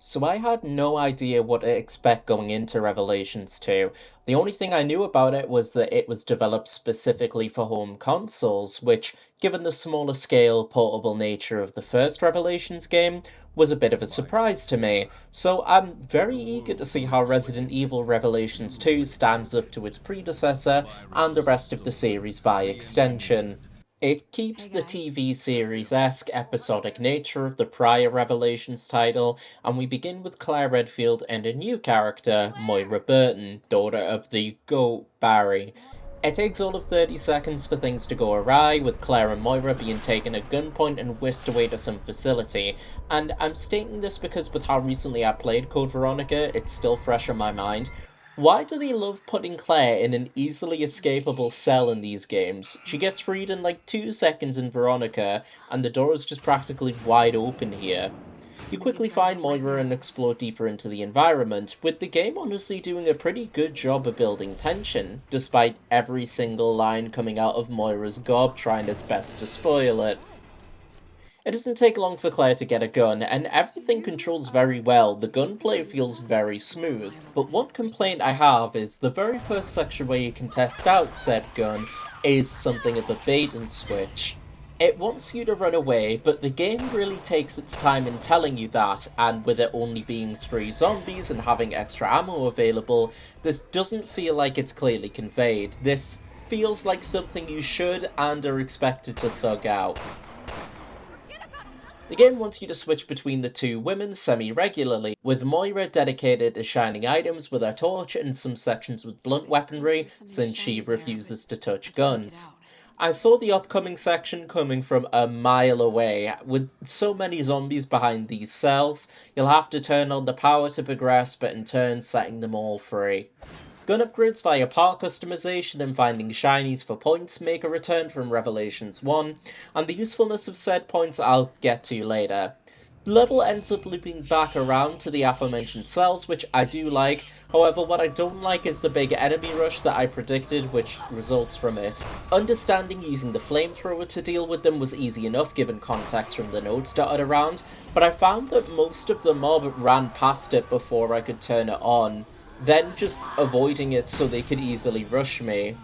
So I had no idea what to expect going into Revelations 2. The only thing I knew about it was that it was developed specifically for home consoles, which, given the smaller scale, portable nature of the first Revelations game, was a bit of a surprise to me. So I'm very eager to see how Resident Evil Revelations 2 stands up to its predecessor and the rest of the series by extension. It keeps Hey the guys. TV series-esque episodic nature of the prior Revelations title, and we begin with Claire Redfield and a new character, Moira Burton, daughter of the GOAT Barry. It takes all of 30 seconds for things to go awry, with Claire and Moira being taken at gunpoint and whisked away to some facility. And I'm stating this because with how recently I played Code Veronica, it's still fresh in my mind. Why do they love putting Claire in an easily escapable cell in these games? She gets freed in like 2 seconds in Veronica, and the door is just practically wide open here. You I'm gonna quickly get you out of find here right Moira and now. explore deeper into the environment, with the game honestly doing a pretty good job of building tension, despite every single line coming out of Moira's gob trying its best to spoil it. It doesn't take long for Claire to get a gun, and everything controls very well. The gunplay feels very smooth, but one complaint I have is the very first section where you can test out said gun is something of a bait and switch. It wants you to run away, but the game really takes its time in telling you that, and with it only being 3 zombies and having extra ammo available, this doesn't feel like it's clearly conveyed. This feels like something you should and are expected to thug out. The game wants you to switch between the two women semi-regularly, with Moira dedicated to shining items with her torch and some sections with blunt weaponry, There's something since she shiny there, but refuses to I touch can't make it guns. out. I saw the upcoming section coming from a mile away. With so many zombies behind these cells, you'll have to turn on the power to progress, but in turn setting them all free. Gun upgrades via part customization and finding shinies for points make a return from Revelations 1, and the usefulness of said points I'll get to later. The level ends up looping back around to the aforementioned cells, which I do like. However, what I don't like is the big enemy rush that I predicted, which results from it. Understanding using the flamethrower to deal with them was easy enough given context from the notes dotted around, but I found that most of the mob ran past it before I could turn it on, then just avoiding it so they could easily rush me.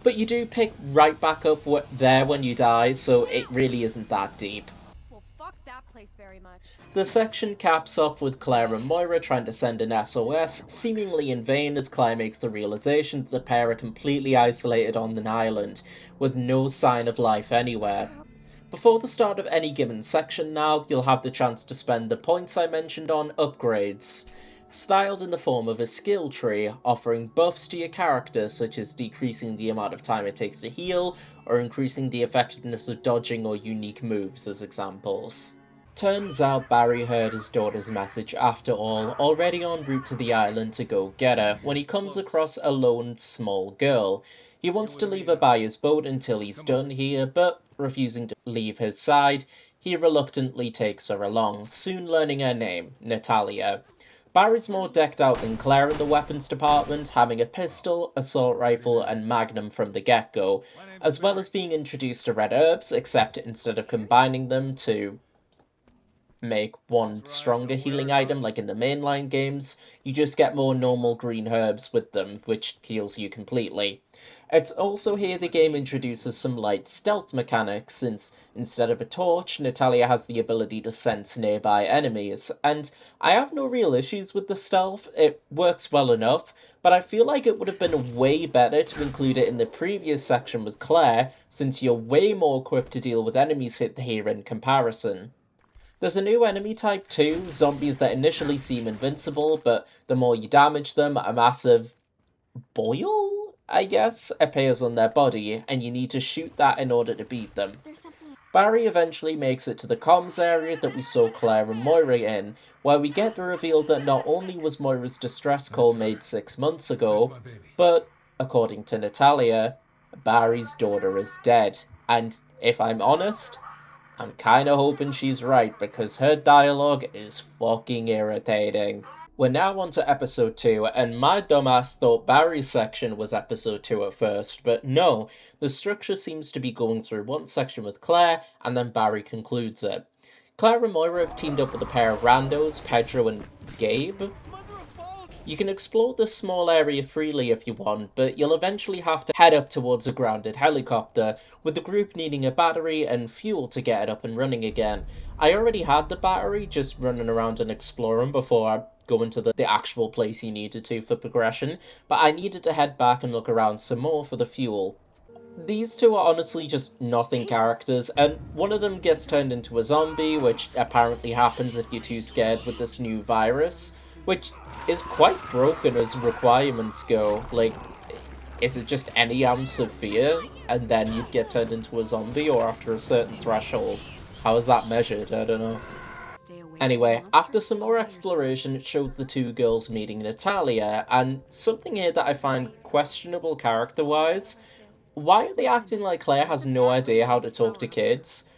But you do pick right back up there when you die, so it really isn't that deep. Well, fuck that place very much. The section caps up with Claire and Moira trying to send an SOS, seemingly in vain as Claire makes the realization that the pair are completely isolated on an island, with no sign of life anywhere. Before the start of any given section now, you'll have the chance to spend the points I mentioned on upgrades, styled in the form of a skill tree, offering buffs to your character such as decreasing the amount of time it takes to heal, or increasing the effectiveness of dodging or unique moves as examples. Turns out Barry heard his daughter's message after all, already en route to the island to go get her, when he comes across a lone small girl. He wants to leave her by his boat until he's done here, but refusing to leave his side, he reluctantly takes her along, soon learning her name, Natalia. Barry's more decked out than Claire in the weapons department, having a pistol, assault rifle, and magnum from the get-go, as well as being introduced to red herbs, except instead of combining them to make one stronger healing item like in the mainline games, you just get more normal green herbs with them, which heals you completely. It's also here the game introduces some light stealth mechanics, since instead of a torch, Natalia has the ability to sense nearby enemies, and I have no real issues with the stealth, it works well enough, but I feel like it would have been way better to include it in the previous section with Claire, since you're way more equipped to deal with enemies hit here in comparison. There's a new enemy type too, zombies that initially seem invincible, but the more you damage them, a massive boil, I guess, appears on their body, and you need to shoot that in order to beat them. There's something. Barry eventually makes it to the comms area that we saw Claire and Moira in, where we get the reveal that not only was Moira's distress call That's her. made 6 months That's ago, my baby. but, according to Natalia, Barry's daughter is dead. And if I'm honest, I'm kinda hoping she's right because her dialogue is fucking irritating. We're now on to episode 2, and my dumbass thought Barry's section was episode 2 at first, but no, the structure seems to be going through one section with Claire, and then Barry concludes it. Claire and Moira have teamed up with a pair of randos, Pedro and Gabe. You can explore this small area freely if you want, but you'll eventually have to head up towards a grounded helicopter, with the group needing a battery and fuel to get it up and running again. I already had the battery, just running around and exploring before I go into the actual place you needed to for progression, but I needed to head back and look around some more for the fuel. These two are honestly just nothing characters, and one of them gets turned into a zombie, which apparently happens if you're too scared with this new virus, which is quite broken as requirements go. Like, is it just any ounce of fear, and then you'd get turned into a zombie, or after a certain threshold? How is that measured? I don't know. Anyway, after some more exploration, it shows the two girls meeting Natalia, and something here that I find questionable character-wise. Why are they acting like Claire has no idea how to talk to kids,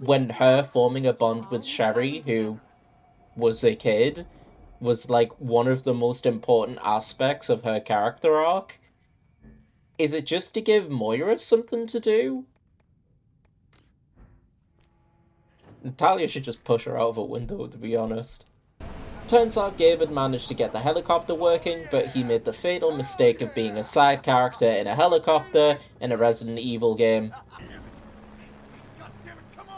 when her forming a bond with Sherry, who was a kid, was like one of the most important aspects of her character arc? Is it just to give Moira something to do? Natalia should just push her out of a window, to be honest. Turns out Gabe had managed to get the helicopter working, but he made the fatal mistake of being a side character in a helicopter in a Resident Evil game.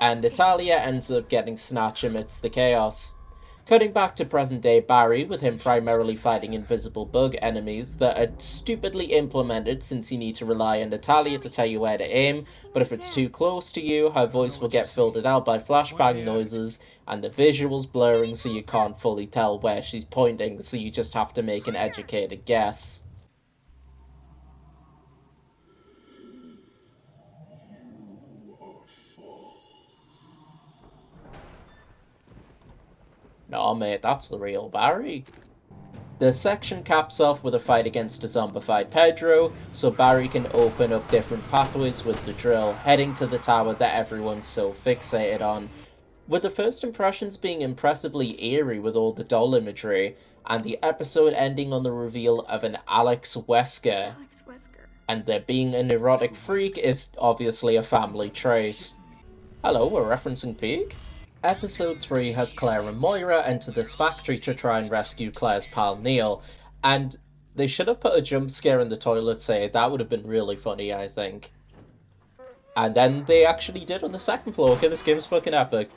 And Natalia ends up getting snatched amidst the chaos. Cutting back to present-day Barry, with him primarily fighting invisible bug enemies that are stupidly implemented since you need to rely on Natalia to tell you where to aim, but if it's too close to you, her voice will get filtered out by flashbang noises, and the visuals blurring so you can't fully tell where she's pointing, so you just have to make an educated guess. Nah, mate, that's the real Barry. The section caps off with a fight against a zombified Pedro, so Barry can open up different pathways with the drill, heading to the tower that everyone's so fixated on. With the first impressions being impressively eerie with all the doll imagery, and the episode ending on the reveal of an Alex Wesker. And there being a neurotic freak is obviously a family trait. Hello, we're referencing Peak? Episode 3 has Claire and Moira enter this factory to try and rescue Claire's pal Neil, and they should have put a jump scare in the toilet scene. That would have been really funny, I think. And then they actually did on the second floor. Okay, this game's fucking epic.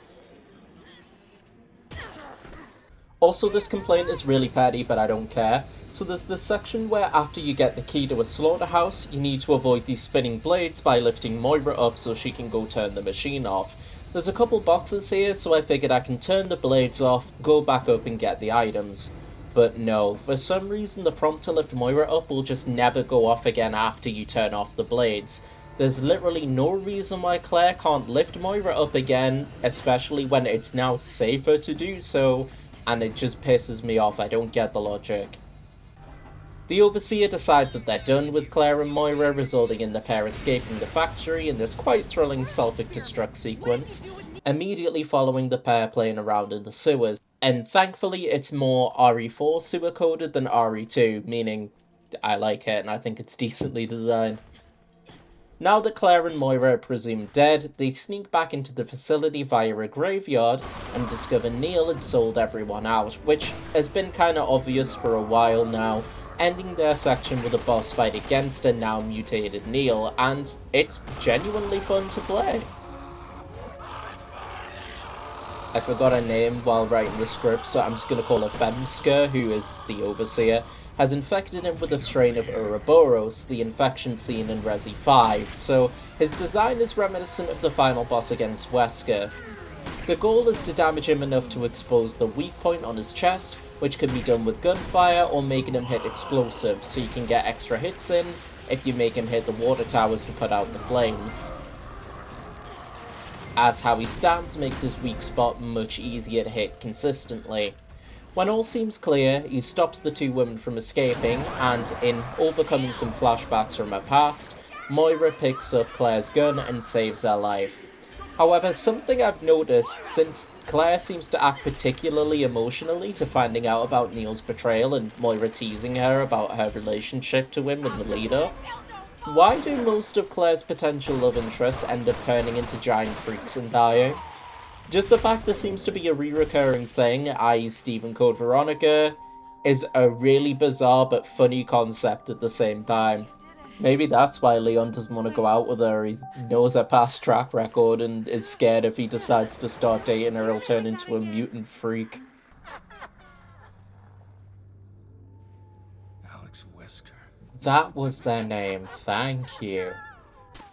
Also, this complaint is really petty, but I don't care. So there's this section where after you get the key to a slaughterhouse, you need to avoid these spinning blades by lifting Moira up so she can go turn the machine off. There's a couple boxes here, so I figured I can turn the blades off, go back up and get the items. But no, for some reason the prompt to lift Moira up will just never go off again after you turn off the blades. There's literally no reason why Claire can't lift Moira up again, especially when it's now safer to do so, and it just pisses me off. I don't get the logic. The Overseer decides that they're done with Claire and Moira, resulting in the pair escaping the factory in this quite thrilling self-destruct sequence, immediately following the pair playing around in the sewers. And thankfully it's more RE4 sewer coded than RE2, meaning I like it and I think it's decently designed. Now that Claire and Moira are presumed dead, they sneak back into the facility via a graveyard and discover Neil had sold everyone out, which has been kinda obvious for a while now, ending their section with a boss fight against a now mutated Neil, and it's genuinely fun to play. I forgot her name while writing the script, so I'm just going to call her Femska, who is the Overseer, has infected him with a strain of Ouroboros, the infection seen in Resi 5, so his design is reminiscent of the final boss against Wesker. The goal is to damage him enough to expose the weak point on his chest, which can be done with gunfire or making him hit explosives, so you can get extra hits in if you make him hit the water towers to put out the flames. As how he stands makes his weak spot much easier to hit consistently. When all seems clear, he stops the two women from escaping, and in overcoming some flashbacks from her past, Moira picks up Claire's gun and saves her life. However, something I've noticed, since Claire seems to act particularly emotionally to finding out about Neil's betrayal and Moira teasing her about her relationship to him in the lead-up, why do most of Claire's potential love interests end up turning into giant freaks and dying? Just the fact this seems to be a re-recurring thing, i.e. Stephen Code Veronica, is a really bizarre but funny concept at the same time. Maybe that's why Leon doesn't want to go out with her. He knows her past track record and is scared if he decides to start dating her, he'll turn into a mutant freak. Alex Wesker. That was their name, thank you.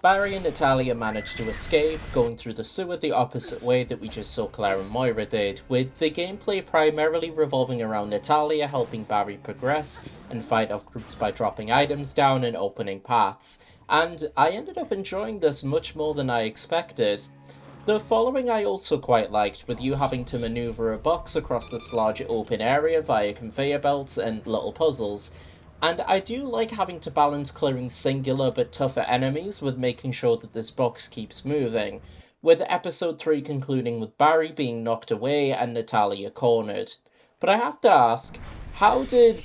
Barry and Natalia managed to escape, going through the sewer the opposite way that we just saw Claire and Moira did, with the gameplay primarily revolving around Natalia helping Barry progress and fight off groups by dropping items down and opening paths, and I ended up enjoying this much more than I expected. The following I also quite liked, with you having to maneuver a box across this large open area via conveyor belts and little puzzles, and I do like having to balance clearing singular but tougher enemies with making sure that this box keeps moving, with episode 3 concluding with Barry being knocked away and Natalia cornered. But I have to ask, how did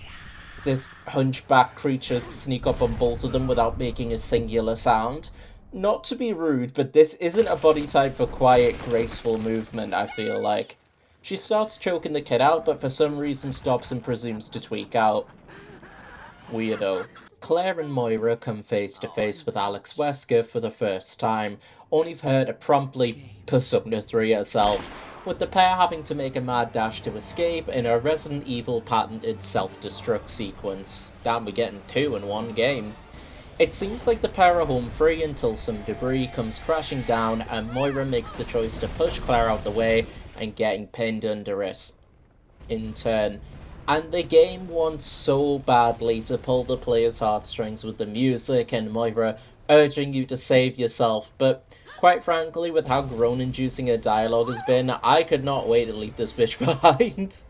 this hunchback creature sneak up on both of them without making a singular sound? Not to be rude, but this isn't a body type for quiet, graceful movement, I feel like. She starts choking the kid out, but for some reason stops and presumes to tweak out. Weirdo. Claire and Moira come face to face with Alex Wesker for the first time, only for her to promptly Persona 3 herself, with the pair having to make a mad dash to escape in a Resident Evil patented self-destruct sequence. Damn, we're getting two in one game. It seems like the pair are home free until some debris comes crashing down and Moira makes the choice to push Claire out the way and getting pinned under it in turn. And the game wants so badly to pull the player's heartstrings with the music and Moira urging you to save yourself, but quite frankly, with how groan-inducing her dialogue has been, I could not wait to leave this bitch behind.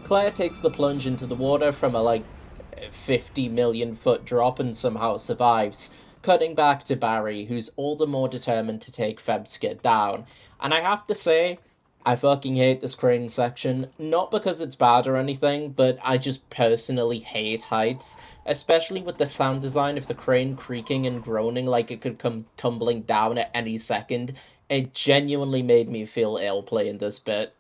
Claire takes the plunge into the water from a 50 million foot drop and somehow survives, cutting back to Barry, who's all the more determined to take Febskid down. And I have to say, I fucking hate this crane section, not because it's bad or anything, but I just personally hate heights, especially with the sound design of the crane creaking and groaning like it could come tumbling down at any second. It genuinely made me feel ill playing this bit.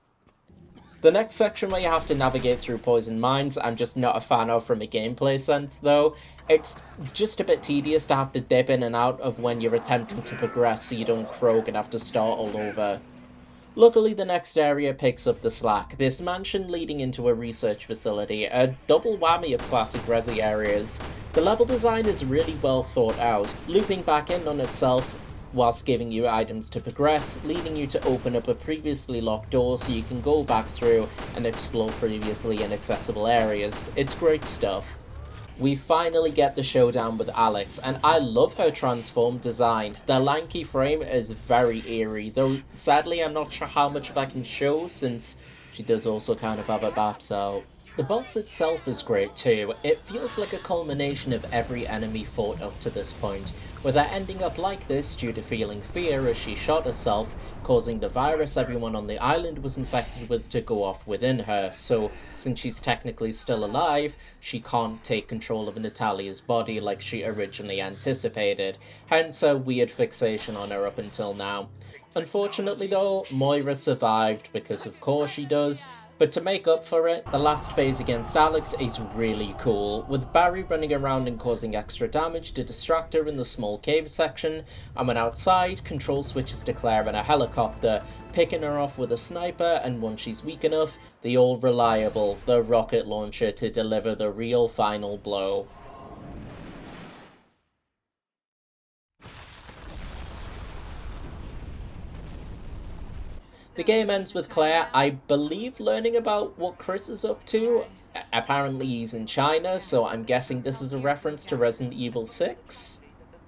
The next section where you have to navigate through poison mines, I'm just not a fan of from a gameplay sense though. It's just a bit tedious to have to dip in and out of when you're attempting to progress so you don't croak and have to start all over. Luckily, the next area picks up the slack, this mansion leading into a research facility, a double whammy of classic Resi areas. The level design is really well thought out, looping back in on itself whilst giving you items to progress, leading you to open up a previously locked door so you can go back through and explore previously inaccessible areas. It's great stuff. We finally get the showdown with Alex, and I love her transformed design. The lanky frame is very eerie, though sadly I'm not sure how much of I can show since she does also kind of have her baps out. The boss itself is great too. It feels like a culmination of every enemy fought up to this point, with her ending up like this due to feeling fear as she shot herself, causing the virus everyone on the island was infected with to go off within her, so since she's technically still alive, she can't take control of Natalia's body like she originally anticipated, hence her weird fixation on her up until now. Unfortunately though, Moira survived, because of course she does, but to make up for it, the last phase against Alex is really cool, with Barry running around and causing extra damage to distract her in the small cave section, and when outside, control switches to Claire in a helicopter, picking her off with a sniper, and once she's weak enough, the all-reliable, the rocket launcher to deliver the real final blow. The game ends with Claire, I believe, learning about what Chris is up to. Apparently he's in China, so I'm guessing this is a reference to Resident Evil 6?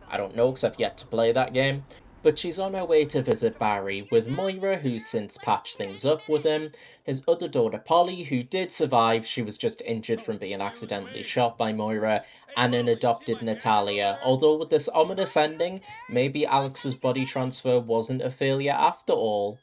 I don't know, because I've yet to play that game. But she's on her way to visit Barry, with Moira, who's since patched things up with him, his other daughter Polly, who did survive, she was just injured from being accidentally shot by Moira, and an adopted Natalia, although with this ominous ending, maybe Alex's body transfer wasn't a failure after all.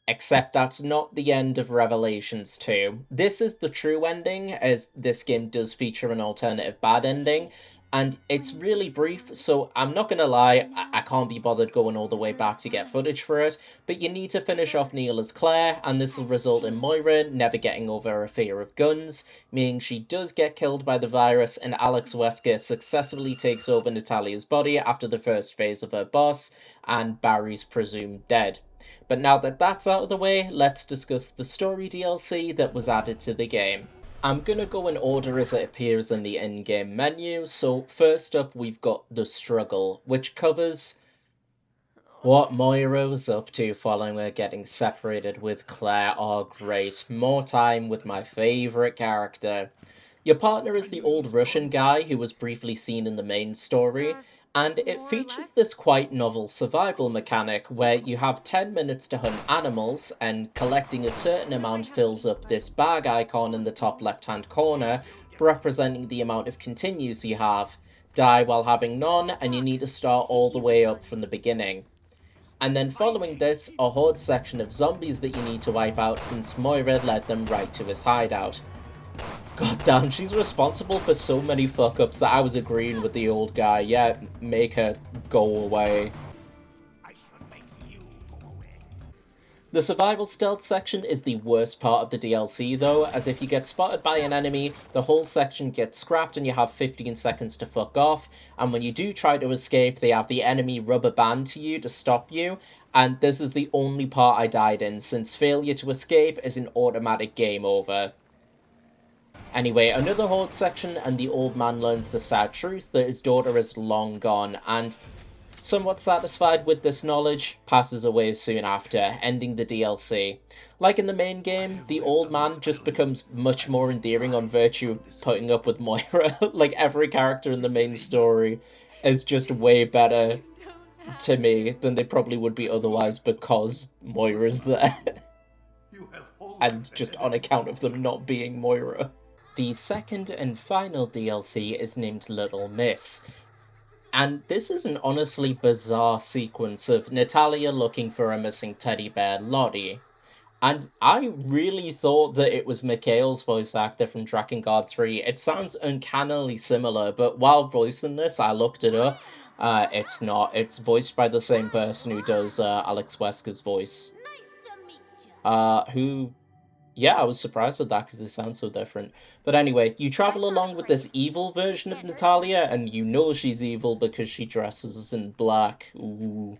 Except that's not the end of Revelations 2. This is the true ending, as this game does feature an alternative bad ending, and it's really brief, so I'm not gonna lie, I can't be bothered going all the way back to get footage for it, but you need to finish off Neil as Claire, and this will result in Moira never getting over her fear of guns, meaning she does get killed by the virus, and Alex Wesker successfully takes over Natalia's body after the first phase of her boss, and Barry's presumed dead. But now that that's out of the way, let's discuss the story DLC that was added to the game. I'm gonna go in order as it appears in the in-game menu, so first up we've got The Struggle, which covers what Moira was up to following her getting separated with Claire. Oh great, more time with my favourite character. Your partner is the old Russian guy who was briefly seen in the main story, and it More or features less. this quite novel survival mechanic where you have 10 minutes to hunt animals, and collecting a certain amount fills up this bag icon in the top left hand corner, representing the amount of continues you have. Die while having none, and you need to start all the way up from the beginning. And then following this, a horde section of zombies that you need to wipe out since Moira led them right to his hideout. God damn, she's responsible for so many fuck-ups that I was agreeing with the old guy. Yeah, make her go away. The survival stealth section is the worst part of the DLC though, as if you get spotted by an enemy, the whole section gets scrapped and you have 15 seconds to fuck off, and when you do try to escape, they have the enemy rubber band to you to stop you, and this is the only part I died in, since failure to escape is an automatic game over. Anyway, another horde section, and the old man learns the sad truth that his daughter is long gone, and somewhat satisfied with this knowledge, passes away soon after, ending the DLC. Like in the main game, the old man just becomes much more endearing on virtue of putting up with Moira. Like every character in the main story is just way better to me than they probably would be otherwise because Moira's there. And just on account of them not being Moira. The second and final DLC is named Little Miss, and this is an honestly bizarre sequence of Natalia looking for a missing teddy bear, Lottie. And I really thought that it was Mikhail's voice actor from Drakengard 3. It sounds uncannily similar, but while voicing this, I looked it up. It's not. It's voiced by the same person who does Alex Wesker's voice. Who Yeah, I was surprised at that because they sound so different. But anyway, you travel along with this evil version of Natalia, and you know she's evil because she dresses in black. Ooh,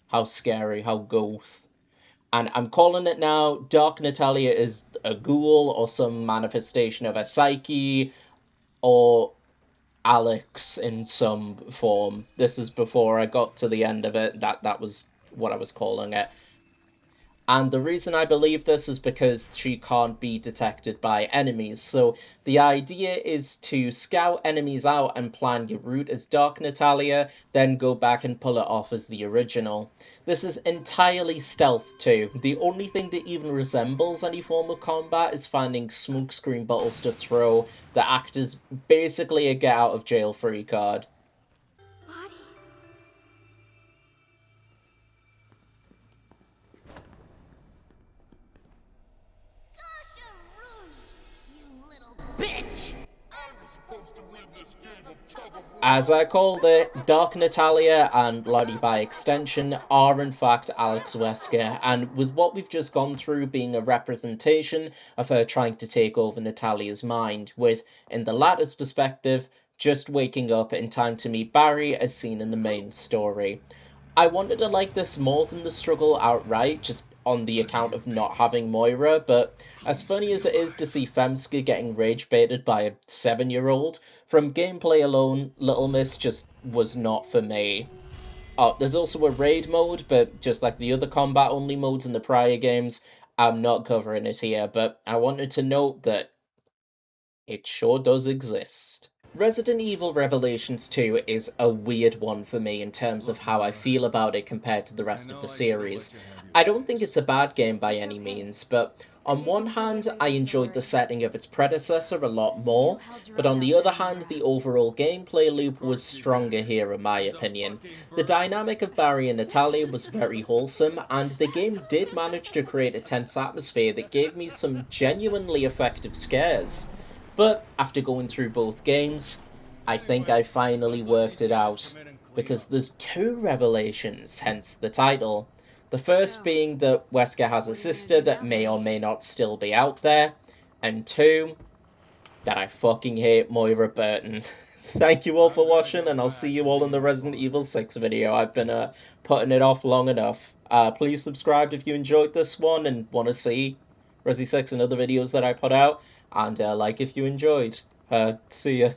how scary, how ghost. And I'm calling it now, Dark Natalia is a ghoul or some manifestation of a psyche, or Alex in some form. This is before I got to the end of it, that was what I was calling it. And the reason I believe this is because she can't be detected by enemies. So the idea is to scout enemies out and plan your route as Dark Natalia, then go back and pull it off as the original. This is entirely stealth too. The only thing that even resembles any form of combat is finding smokescreen bottles to throw that act as basically a get out of jail free card. As I called it, Dark Natalia, and Lottie by extension, are in fact Alex Wesker, and with what we've just gone through being a representation of her trying to take over Natalia's mind, with, in the latter's perspective, just waking up in time to meet Barry as seen in the main story. I wanted to like this more than the struggle outright, just on the account of not having Moira, but as funny as it is to see Femska getting rage baited by a 7-year-old, from gameplay alone, Little Miss just was not for me. Oh, there's also a raid mode, but just like the other combat only modes in the prior games, I'm not covering it here, but I wanted to note that it sure does exist. Resident Evil Revelations 2 is a weird one for me in terms of how I feel about it compared to the rest of the series. I don't think it's a bad game by any means, but on one hand, I enjoyed the setting of its predecessor a lot more, but on the other hand, the overall gameplay loop was stronger here in my opinion. The dynamic of Barry and Natalia was very wholesome, and the game did manage to create a tense atmosphere that gave me some genuinely effective scares. But after going through both games, I think I finally worked it out, because there's two revelations, hence the title. The first being that Wesker has a sister that may or may not still be out there, and two, that I fucking hate Moira Burton. Thank you all for watching, and I'll see you all in the Resident Evil 6 video. I've been putting it off long enough. Please subscribe if you enjoyed this one and want to see Resi 6 and other videos that I put out, and like if you enjoyed. See ya.